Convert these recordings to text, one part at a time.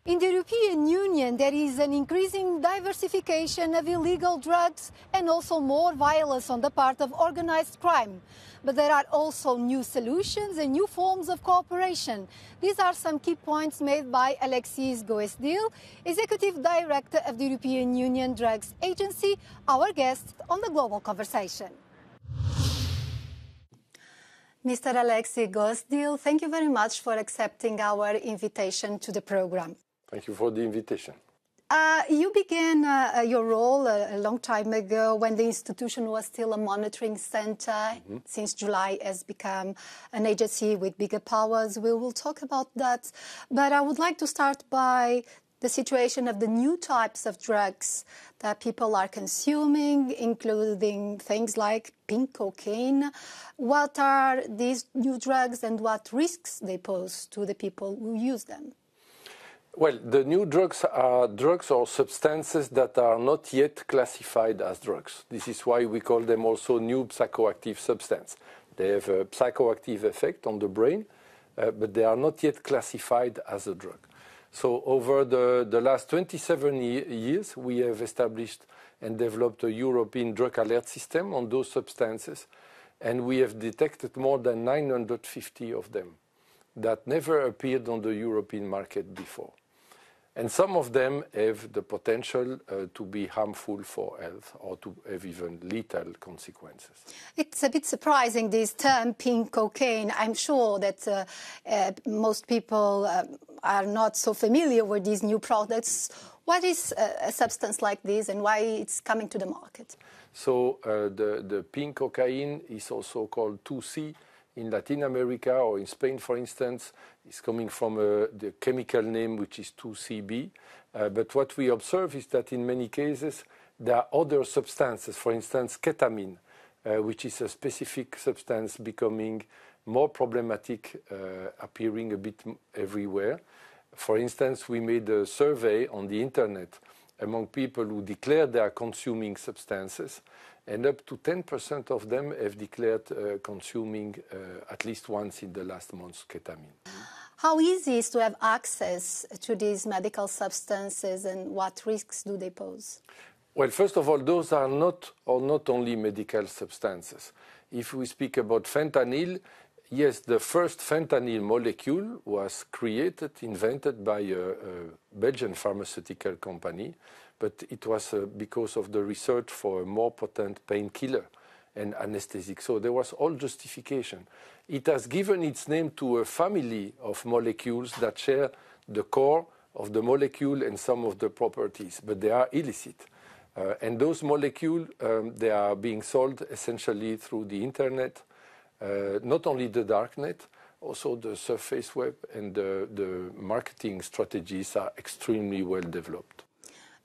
In the European Union, there is an increasing diversification of illegal drugs and also more violence on the part of organized crime. But there are also new solutions and new forms of cooperation. These are some key points made by Alexis Goesdil, Executive Director of the European Union Drugs Agency, our guest on the Global Conversation. Mr. Alexis Goesdil, thank you very much for accepting our invitation to the program. Thank you for the invitation. You began your role a long time ago when the institution was still a monitoring center. Mm-hmm. Since July has become an agency with bigger powers. We will talk about that. But I would like to start by the situation of the new types of drugs that people are consuming, including things like pink cocaine. What are these new drugs and what risks they pose to the people who use them? Well, the new drugs are drugs or substances that are not yet classified as drugs. This is why we call them also new psychoactive substances. They have a psychoactive effect on the brain, but they are not yet classified as a drug. So over the last 27 years, we have established and developed a European drug alert system on those substances, and we have detected more than 950 of them that never appeared on the European market before. And some of them have the potential to be harmful for health or to have even lethal consequences. It's a bit surprising, this term, pink cocaine. I'm sure that most people are not so familiar with these new products. What is a substance like this and why it's coming to the market? So the pink cocaine is also called 2C. In Latin America or in Spain, for instance, is coming from the chemical name, which is 2CB. But what we observe is that in many cases, there are other substances, for instance, ketamine, which is a specific substance becoming more problematic, appearing a bit everywhere. For instance, we made a survey on the internet among people who declare they are consuming substances, and up to 10% of them have declared consuming at least once in the last month ketamine. How easy is to have access to these medical substances and what risks do they pose? Well, first of all, those are not only medical substances. If we speak about fentanyl, yes, the first fentanyl molecule was invented by a Belgian pharmaceutical company, but it was because of the research for a more potent painkiller and anesthetic. So there was all justification. It has given its name to a family of molecules that share the core of the molecule and some of the properties, but they are illicit. And those molecules, they are being sold essentially through the internet, not only the darknet, also the surface web, and the marketing strategies are extremely well developed.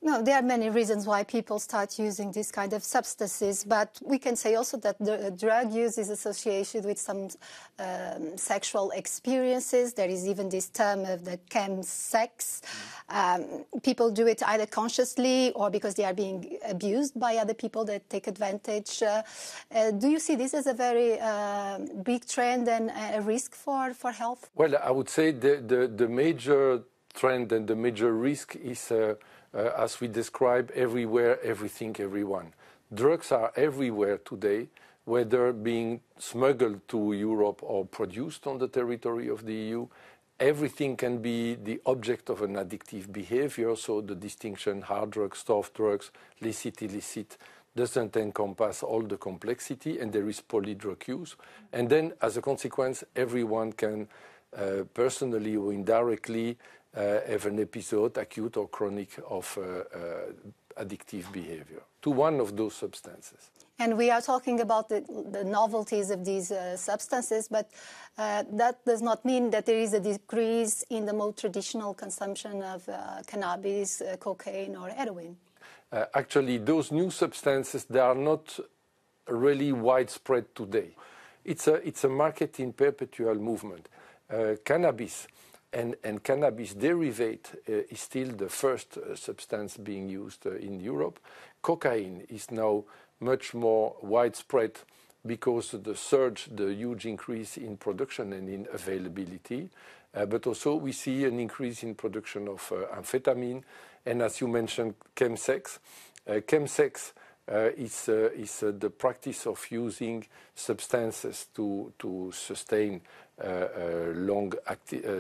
No, there are many reasons why people start using this kind of substances, but we can say also that the drug use is associated with some sexual experiences. There is even this term of the chemsex. People do it either consciously or because they are being abused by other people that take advantage. Do you see this as a very big trend and a risk for health? Well, I would say the major trend and the major risk is as we describe, everywhere, everything, everyone. Drugs are everywhere today, whether being smuggled to Europe or produced on the territory of the EU. Everything can be the object of an addictive behavior, so the distinction hard drugs, soft drugs, licit, illicit, doesn't encompass all the complexity, and there is polydrug use. And then, as a consequence, everyone can personally or indirectly have an episode, acute or chronic, of addictive behavior to one of those substances. And we are talking about the novelties of these substances, but that does not mean that there is a decrease in the more traditional consumption of cannabis, cocaine or heroin. Actually, those new substances, they are not really widespread today. It's a market in perpetual movement. Cannabis and cannabis derivate is still the first substance being used in Europe. Cocaine is now much more widespread because of the surge, the huge increase in production and in availability. but also we see an increase in production of amphetamine, and as you mentioned, chemsex. Chemsex is the practice of using substances to sustain long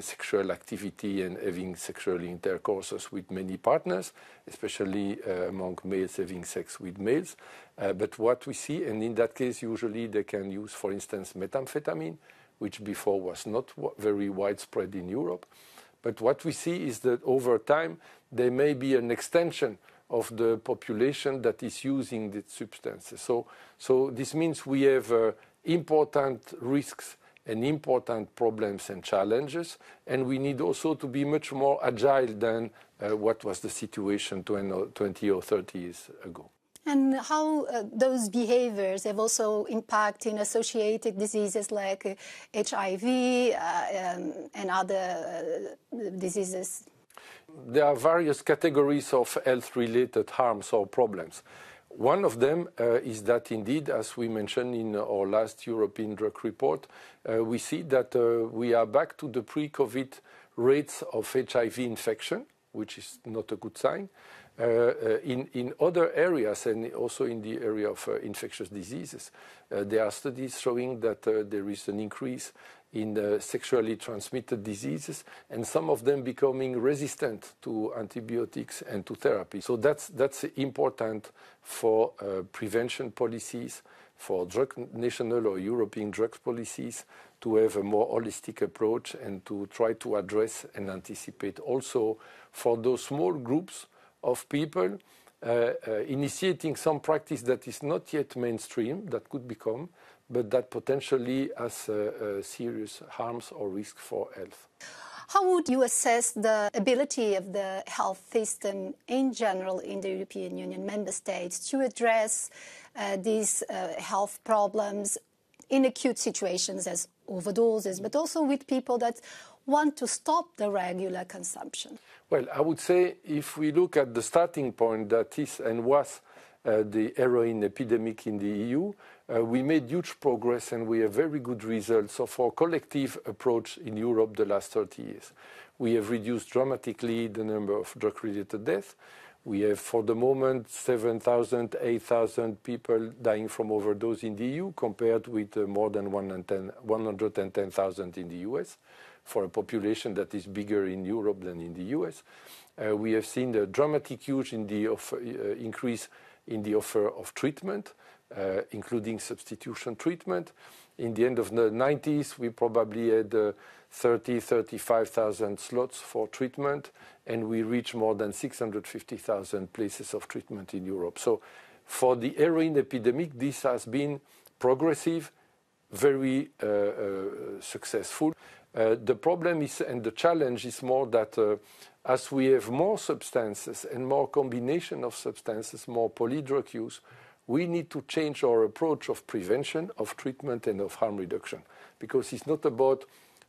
sexual activity and having sexual intercourses with many partners, especially among males having sex with males. But what we see, and in that case, usually they can use, for instance, methamphetamine, which before was not very widespread in Europe. But what we see is that over time, there may be an extension of the population that is using these substances. So this means we have important risks and important problems and challenges, and we need also to be much more agile than what was the situation 20 or 30 years ago. And how those behaviors have also impact in associated diseases like HIV and other diseases? There are various categories of health-related harms or problems. One of them is that indeed, as we mentioned in our last European drug report, we see that we are back to the pre-COVID rates of HIV infection, which is not a good sign. In other areas, and also in the area of infectious diseases, there are studies showing that there is an increase in sexually transmitted diseases, and some of them becoming resistant to antibiotics and to therapy. So that's important for prevention policies, for national or European drugs policies, to have a more holistic approach and to try to address and anticipate also for those small groups of people initiating some practice that is not yet mainstream, that could become, but that potentially has serious harms or risk for health. How would you assess the ability of the health system in general in the European Union member states to address these health problems in acute situations as overdoses, but also with people that want to stop the regular consumption? Well, I would say if we look at the starting point that is and was the heroin epidemic in the EU, we made huge progress and we have very good results of our collective approach in Europe the last 30 years. We have reduced dramatically the number of drug-related deaths. We have, for the moment, 7,000, 8,000 people dying from overdose in the EU, compared with more than 110,000 in the US, for a population that is bigger in Europe than in the US. We have seen a dramatic huge increase in the offer of treatment, including substitution treatment. In the end of the 90s, we probably had 35,000 slots for treatment, and we reached more than 650,000 places of treatment in Europe. So for the heroin epidemic, this has been progressive, very successful. The problem is, and the challenge is more that as we have more substances and more combination of substances, more polydrug use, we need to change our approach of prevention, of treatment, and of harm reduction. Because it's not about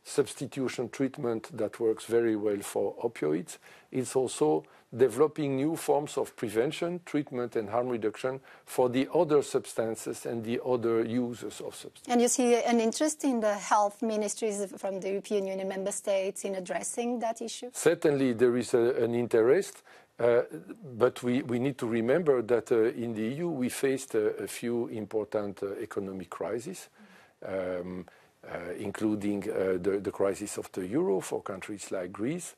substitution treatment that works very well for opioids. It's also developing new forms of prevention, treatment, and harm reduction for the other substances and the other users of substances. And you see an interest in the health ministries from the European Union member states in addressing that issue? Certainly there is an interest, but we need to remember that in the EU we faced a few important economic crises. Including the crisis of the euro for countries like Greece.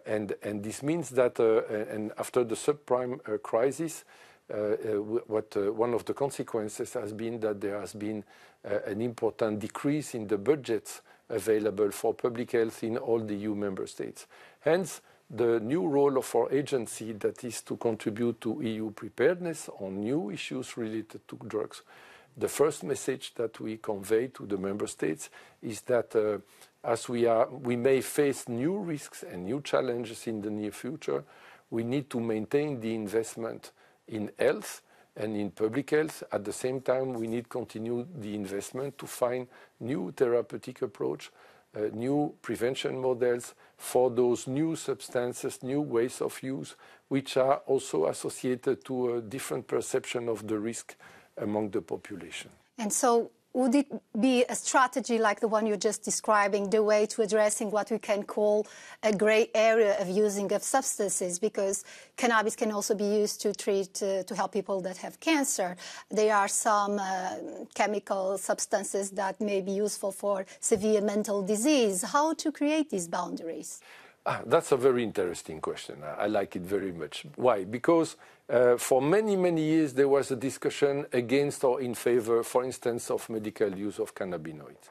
And this means that and after the subprime crisis, one of the consequences has been that there has been an important decrease in the budgets available for public health in all the EU member states. Hence, the new role of our agency, that is to contribute to EU preparedness on new issues related to drugs. The first message that we convey to the member states is that as we may face new risks and new challenges in the near future, we need to maintain the investment in health and in public health. At the same time, we need to continue the investment to find new therapeutic approach, new prevention models for those new substances, new ways of use, which are also associated to a different perception of the risk among the population. And so would it be a strategy like the one you're just describing, the way to addressing what we can call a gray area of using of substances? Because cannabis can also be used to treat, to help people that have cancer. There are some chemical substances that may be useful for severe mental disease. How to create these boundaries? That's a very interesting question. I like it very much. Why? Because for many, many years there was a discussion against or in favor, for instance, of medical use of cannabinoids.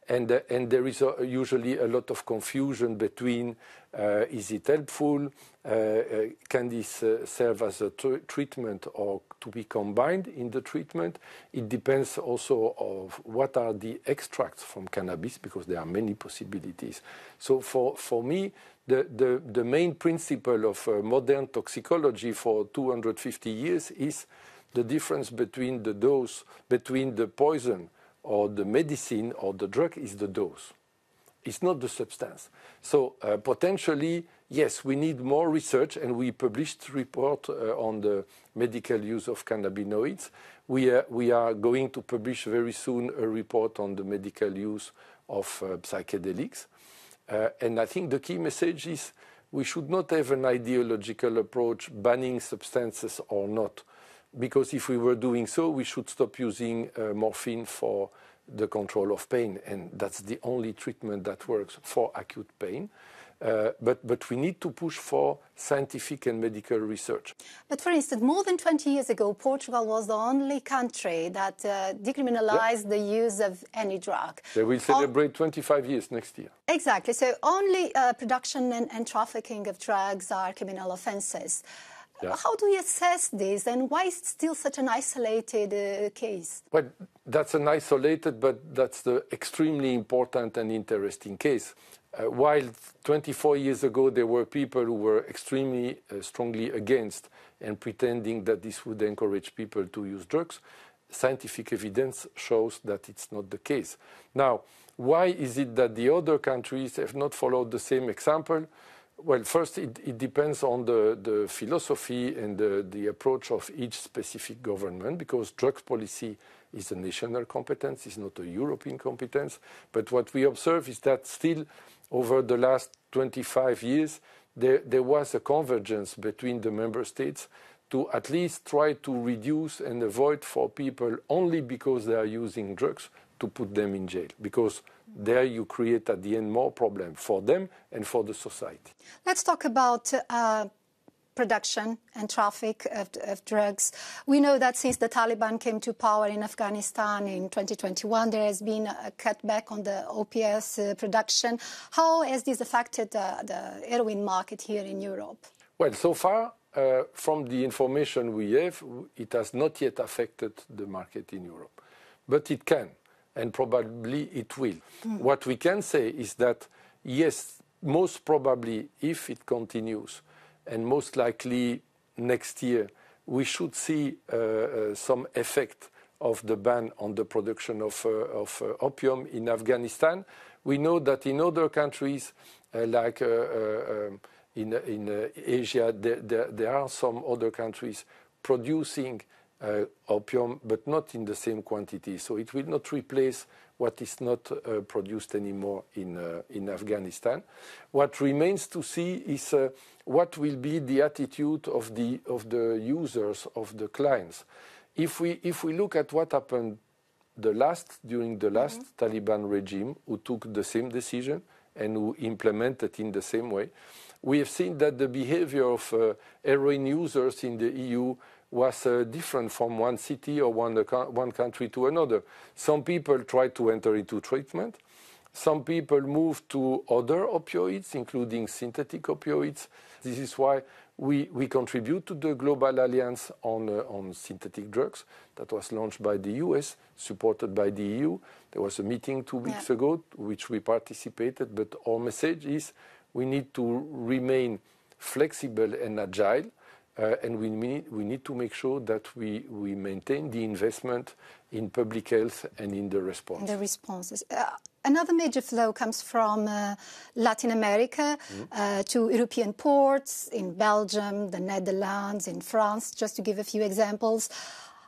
And there is usually a lot of confusion between is it helpful, can this serve as a treatment or to be combined in the treatment. It depends also of what are the extracts from cannabis, because there are many possibilities. So for me, the main principle of modern toxicology for 250 years is the difference between the dose, between the poison or the medicine or the drug is the dose. It's not the substance. So potentially, yes, we need more research, and we published a report on the medical use of cannabinoids. We are going to publish very soon a report on the medical use of psychedelics. And I think the key message is we should not have an ideological approach banning substances or not. Because if we were doing so, we should stop using morphine for the control of pain, and that's the only treatment that works for acute pain. But we need to push for scientific and medical research. But for instance, more than 20 years ago, Portugal was the only country that decriminalized the use of any drug. They will celebrate 25 years next year. Exactly. So only production and trafficking of drugs are criminal offenses. Yeah. How do we assess this, and why is it still such an isolated case? Well, that's an isolated, but that's the extremely important and interesting case. While 24 years ago there were people who were extremely strongly against and pretending that this would encourage people to use drugs, scientific evidence shows that it's not the case. Now, why is it that the other countries have not followed the same example? Well, first, it depends on the philosophy and the approach of each specific government, because drugs policy is a national competence, it's not a European competence. But what we observe is that still, over the last 25 years, there was a convergence between the member states to at least try to reduce and avoid for people only because they are using drugs to put them in jail, because there you create at the end more problem for them and for the society. Let's talk about production and traffic of drugs. We know that since the Taliban came to power in Afghanistan in 2021, there has been a cutback on the opiates production. How has this affected the heroin market here in Europe? Well, so far, from the information we have, it has not yet affected the market in Europe. But it can, and probably it will. What we can say is that, yes, most probably, if it continues, and most likely next year, we should see some effect of the ban on the production of opium in Afghanistan. We know that in other countries, like in Asia, there are some other countries producing opium, but not in the same quantity. So it will not replace what is not produced anymore in Afghanistan. What remains to see is what will be the attitude of the users, of the clients. If we look at what happened during the last Taliban regime, who took the same decision and who implemented in the same way, we have seen that the behavior of heroin users in the EU was different from one city or one country to another. Some people tried to enter into treatment. Some people moved to other opioids, including synthetic opioids. This is why we contribute to the Global Alliance on synthetic drugs that was launched by the US, supported by the EU. There was a meeting 2 weeks ago, which we participated, but our message is we need to remain flexible and agile. And we need to make sure that we maintain the investment in public health and in the response. In the responses. Another major flow comes from Latin America to European ports in Belgium, the Netherlands, in France, just to give a few examples.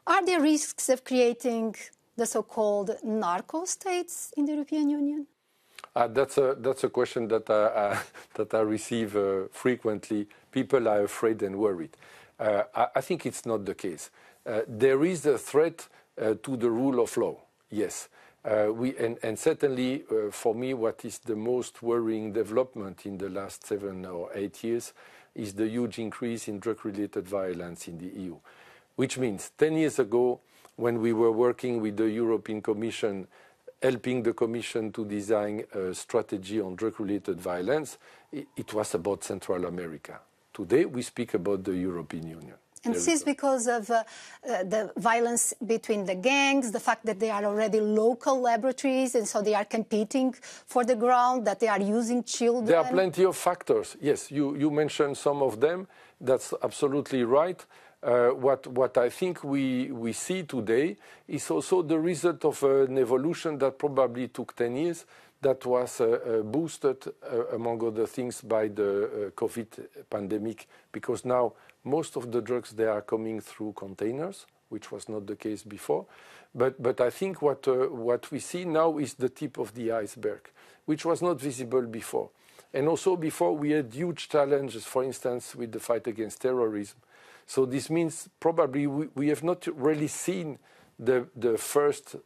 Are there risks of creating the so-called narco states in the European Union? That's a question that I receive frequently. People are afraid and worried. I think it's not the case. There is a threat to the rule of law, yes. And certainly, for me, what is the most worrying development in the last 7 or 8 years is the huge increase in drug-related violence in the EU. Which means 10 years ago, when we were working with the European Commission, helping the Commission to design a strategy on drug-related violence, it was about Central America. Today, we speak about the European Union. And this is because of the violence between the gangs, the fact that they are already local laboratories, and so they are competing for the ground, that they are using children. There are plenty of factors. Yes, you mentioned some of them. That's absolutely right. What I think we see today is also the result of an evolution that probably took 10 years, that was boosted, among other things, by the COVID pandemic, because now most of the drugs, they are coming through containers, which was not the case before. But I think what we see now is the tip of the iceberg, which was not visible before. And also before, we had huge challenges, for instance, with the fight against terrorism. So this means probably we have not really seen the first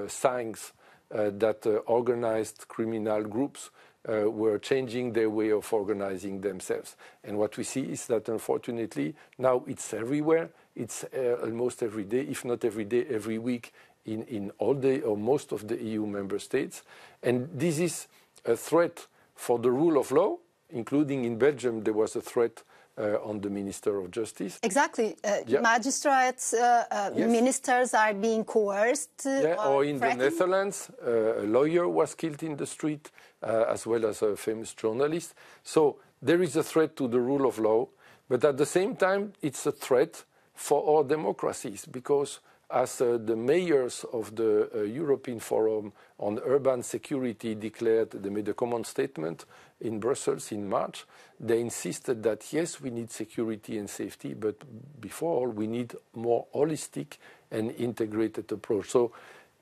signs that organized criminal groups were changing their way of organizing themselves. And what we see is that, unfortunately, now it's everywhere. It's almost every day, if not every day, every week in all the or most of the EU member states. And this is a threat for the rule of law, including in Belgium, there was a threat on the Minister of Justice. Exactly. Magistrates, yes. Ministers are being coerced. Or in the Netherlands, a lawyer was killed in the street, as well as a famous journalist. So there is a threat to the rule of law, but at the same time, it's a threat for our democracies, because as the mayors of the European Forum on Urban Security declared, they made a common statement in Brussels in March. They insisted that, yes, we need security and safety, but before all, we need more holistic and integrated approach. So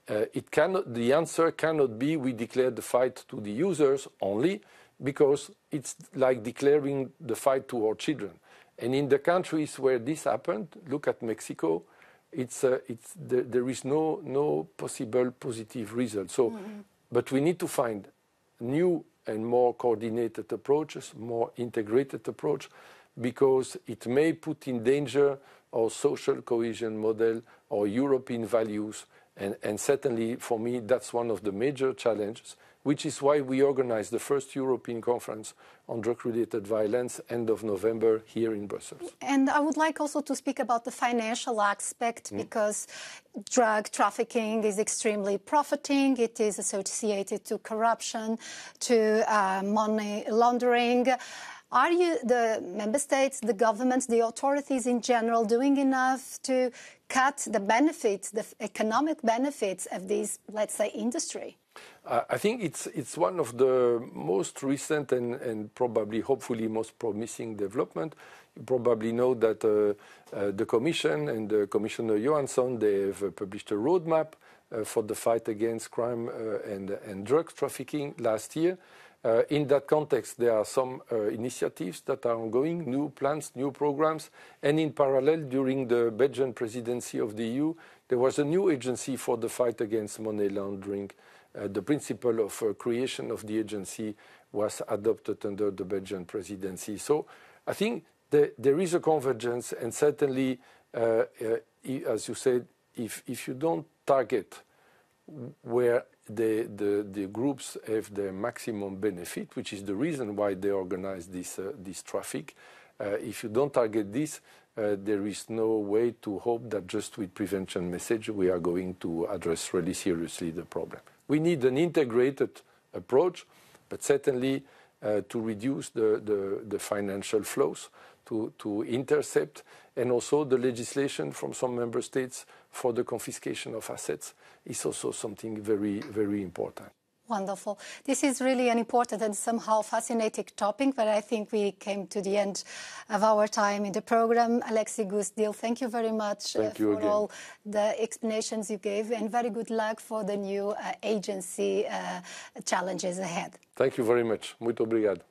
the answer cannot be we declare the fight to the users only, because it's like declaring the fight to our children. And in the countries where this happened, look at Mexico, there is no possible positive result. So, but we need to find new and more coordinated approaches, more integrated approach, because it may put in danger our social cohesion model, our European values, and certainly for me that's one of the major challenges, which is why we organized the first European conference on drug-related violence end of November here in Brussels. And I would like also to speak about the financial aspect, because drug trafficking is extremely profiting. It is associated to corruption, to money laundering. Are the member states, the governments, the authorities in general doing enough to cut the benefits, the economic benefits of this, let's say, industry? I think it's one of the most recent and probably, hopefully, most promising development. You probably know that the Commission and Commissioner Johansson, they have published a roadmap for the fight against crime and drug trafficking last year. In that context, there are some initiatives that are ongoing, new plans, new programs, and in parallel, during the Belgian presidency of the EU, there was a new agency for the fight against money laundering. The principle of creation of the agency was adopted under the Belgian presidency. So I think there is a convergence, and certainly, as you said, if you don't target where the groups have their maximum benefit, which is the reason why they organize this traffic, if you don't target this, there is no way to hope that just with prevention message we are going to address really seriously the problem. We need an integrated approach, but certainly to reduce the financial flows, to intercept, and also the legislation from some member states for the confiscation of assets is also something very, very important. Wonderful. This is really an important and somehow fascinating topic, but I think we came to the end of our time in the program. Alexis Goosdeel, thank you very much for all the explanations you gave, and very good luck for the new agency challenges ahead. Thank you very much. Muito obrigado.